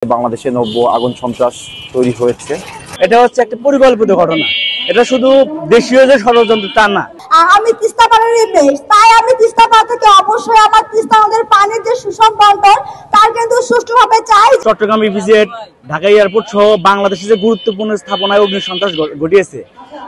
বাংলাদেশে নব্য আগুন সন্ত্রাস তৈরি হয়েছে। এটা হচ্ছে একটা পরিকল্পিত ঘটনা। এটা শুধু দেশীয় যে ষড়যন্ত্র তা না। আমি তিস্তা পাড়েরই দেশ, তাই আমি তিস্তা পাড় থেকে অবশ্যই আমার তিস্তা নদের পানির যে সুষম বন্টন তার কিন্তু সুষ্ঠুভাবে চাই। চট্টগ্রাম ইপিজেড, ঢাকা এয়ারপোর্ট সহ বাংলাদেশে যে গুরুত্বপূর্ণ স্থাপনায় অগ্নি সন্ত্রাস ঘটিয়েছে,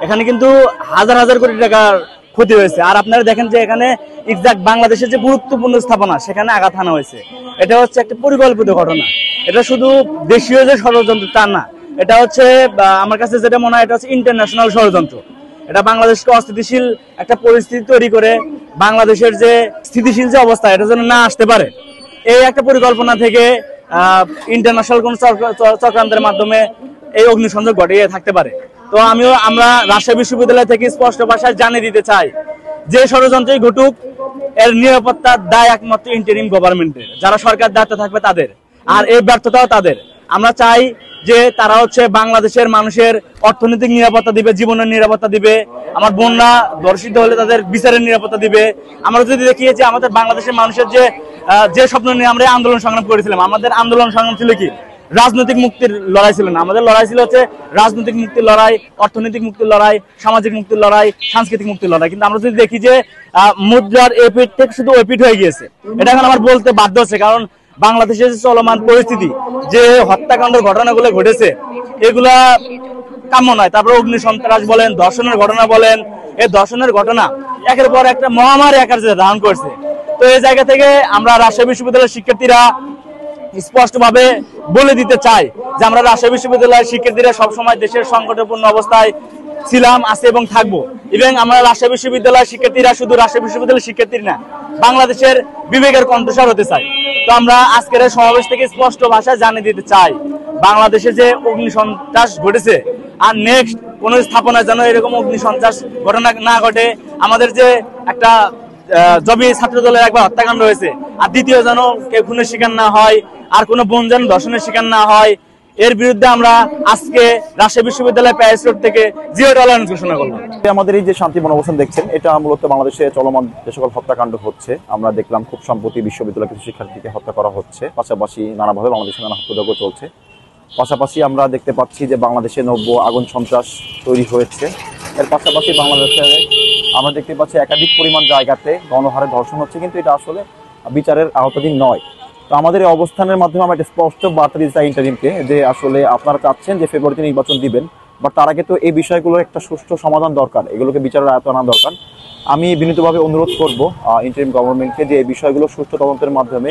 এখানে কিন্তু হাজার হাজার কোটি টাকার ক্ষতি হয়েছে। আর আপনারা দেখেন যে এখানে এক্সাক্ট বাংলাদেশের যে গুরুত্বপূর্ণ স্থাপনা সেখানে আঘাত হানা হয়েছে। এটা হচ্ছে একটা পরিকল্পিত ঘটনা। এটা শুধু দেশীয় যে ষড়যন্ত্র তা না। এটা হচ্ছে আমার কাছে যেটা মনে হয়, এটা হচ্ছে ইন্টারন্যাশনাল ষড়যন্ত্র। এটা বাংলাদেশকে অস্থিতিশীল একটা পরিস্থিতি তৈরি করে বাংলাদেশের যে স্থিতিশীল যে অবস্থা এটা যেন না আসতে পারে, এই একটা পরিকল্পনা থেকে ইন্টারন্যাশনাল কোন চক্রান্তের মাধ্যমে এই অগ্নিসংযোগ ঘটিয়ে থাকতে পারে। তো আমরা রাজশাহী বিশ্ববিদ্যালয় থেকে স্পষ্ট ভাষায় জানিয়ে দিতে চাই, যে ষড়যন্ত্রই ঘটুক এর নিরাপত্তার দায় একমাত্র ইন্টারিম গভর্নমেন্টের, যারা সরকার দায়িত্ব থাকবে তাদের, আর এই ব্যর্থতাও তাদের। আমরা চাই যে তারা হচ্ছে বাংলাদেশের মানুষের অর্থনৈতিক নিরাপত্তা দিবে, জীবনের নিরাপত্তা দিবে, আমার বন্যা ধর্ষিত হলে তাদের বিচারের নিরাপত্তা দিবে। আমরা যদি দেখি যে আমাদের বাংলাদেশের মানুষের যে স্বপ্ন নিয়ে আমরা আন্দোলন সংগ্রাম করেছিলাম, আমাদের আন্দোলন সংগ্রাম ছিল কি? রাজনৈতিক মুক্তির লড়াই ছিল না, আমাদের লড়াই ছিল হচ্ছে রাজনৈতিক মুক্তির লড়াই, অর্থনৈতিক মুক্তির লড়াই, সামাজিক মুক্তির লড়াই, সাংস্কৃতিক মুক্তির লড়াই। কিন্তু আমরা যদি দেখি যে মুদ্রার এই পিঠ থেকে শুধু ওই পিঠ হয়ে গিয়েছে, এটা এখন আমার বলতে বাধ্য হচ্ছে। কারণ বাংলাদেশের যে চলমান পরিস্থিতি, যে হত্যাকাণ্ডের ঘটনাগুলো ঘটেছে, এগুলা কাম্য নয়। তারপরে অগ্নি সন্ত্রাস বলেন, ধর্ষণের ঘটনা বলেন, এই ধর্ষণের ঘটনা একের পর একটা মহামারী আকার ধারণ করছে। তো এই জায়গা থেকে আমরা রাজশাহী বিশ্ববিদ্যালয়ের শিক্ষার্থীরা স্পষ্টভাবে বলে দিতে চাই যে আমরা রাজশাহী বিশ্ববিদ্যালয়ের শিক্ষার্থীরা সবসময় দেশের সংকটপূর্ণ অবস্থায় ছিলাম, আছে এবং থাকবো। এবং আমরা রাজশাহী বিশ্ববিদ্যালয়ের শিক্ষার্থীরা শুধু রাজশাহী বিশ্ববিদ্যালয়ের শিক্ষার্থী না, বাংলাদেশের বিবেকের কণ্ঠস্বর হতে চাই। তো আমরা আজকের সমাবেশ থেকে স্পষ্ট ভাষায় জানিয়ে দিতে চাই, বাংলাদেশে যে অগ্নি সন্ত্রাস ঘটেছে, আর নেক্সট কোন স্থাপনায় যেন এরকম অগ্নি সন্ত্রাস ঘটনা না ঘটে। আমাদের যে একটা জবি ছাত্র দলের একবার হত্যাকাণ্ড হয়েছে, আর দ্বিতীয় যেন কেউ খুনের শিকার না হয়, আর কোনো বোন যেন ধর্ষণের শিকার না হয়, এর বিরুদ্ধে আমরা আজকে রাজশাহী বিশ্ববিদ্যালয় প্যারিস রোড থেকে জিরো টলারেন্স ঘোষণা করলাম। আমাদের এই যে শান্তি বনবসন দেখছেন, এটা মূলত বাংলাদেশে চলমান যে সকল হত্যাকাণ্ড হচ্ছে, আমরা দেখলাম খুব সম্প্রতি বিশ্ববিদ্যালয়ের কিছু শিক্ষার্থীকে হত্যা করা হচ্ছে, পাশাপাশি নানাভাবে বাংলাদেশে নানা হত্যাযজ্ঞ চলছে। পাশাপাশি আমরা দেখতে পাচ্ছি যে বাংলাদেশে নব্য আগুন সন্ত্রাস তৈরি হয়েছে। এর পাশাপাশি বাংলাদেশে আমরা দেখতে পাচ্ছি একাধিক পরিমাণ জায়গাতে গণহারে ধর্ষণ হচ্ছে, কিন্তু এটা আসলে বিচারের আওতাধীন নয়। তো আমাদের এই অবস্থানের মাধ্যমে আমরা একটা স্পষ্ট বার্তা দিতে চাই ইন্টারিমকে, যে আসলে আপনারা চাচ্ছেন যে ফেব্রুয়ারিতে নির্বাচন দিবেন, বাট তার আগে তো এই বিষয়গুলোর একটা সুষ্ঠু সমাধান দরকার, এগুলোকে বিচারের আয়ত্তে আনা দরকার। আমি বিনীতভাবে অনুরোধ করব ইন্টারিম গভর্নমেন্টকে যে এই বিষয়গুলো সুষ্ঠু তদন্তের মাধ্যমে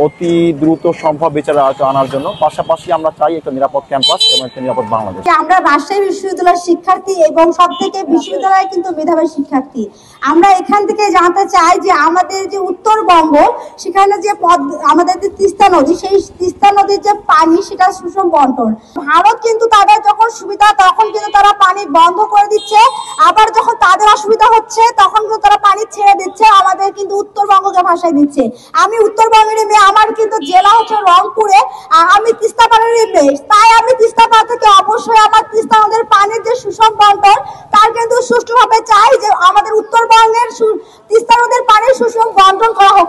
অতি দ্রুত সম্ভব বিচারের আয়ত্তে আনার জন্য। পাশাপাশি আমরা চাই একটা নিরাপদ ক্যাম্পাস এবং একটা নিরাপদ বাংলাদেশ। আমরা রাজশাহী বিশ্ববিদ্যালয়ের শিক্ষার্থী এবং সব থেকে বিশ্ববিদ্যালয়ে কিন্তু মেধাবী শিক্ষার্থী। আমরা এখান থেকে জানতে চাই যে আমাদের যে উত্তরবঙ্গ, সেখানে যে আমাদের যে তিস্তা নদী, সেই তিস্তা নদীর যে পানি সেটা সুষম বন্টন। ভারত কিন্তু তাদের যখন সুবিধা তখন কিন্তু তারা পানি বন্ধ করে দিচ্ছে, আবার যখন তাদের অসুবিধা হচ্ছে তখন কিন্তু তারা পানি ছেড়ে দিচ্ছে, আমাদের কিন্তু উত্তরবঙ্গকে ভাসায় দিচ্ছে। আমি উত্তরবঙ্গের মেয়ে, আমার কিন্তু জেলা হচ্ছে রংপুরে, আমি তিস্তা পাড়েরই দেশ, তাই আমি তিস্তা পাড় থেকে অবশ্যই আমার তিস্তা নদের পানির যে সুষম বন্টন তার কিন্তু সুষ্ঠুভাবে চাই, যে আমাদের উত্তরবঙ্গের তিস্তা নদের পানির সুষম বন্টন করা হোক।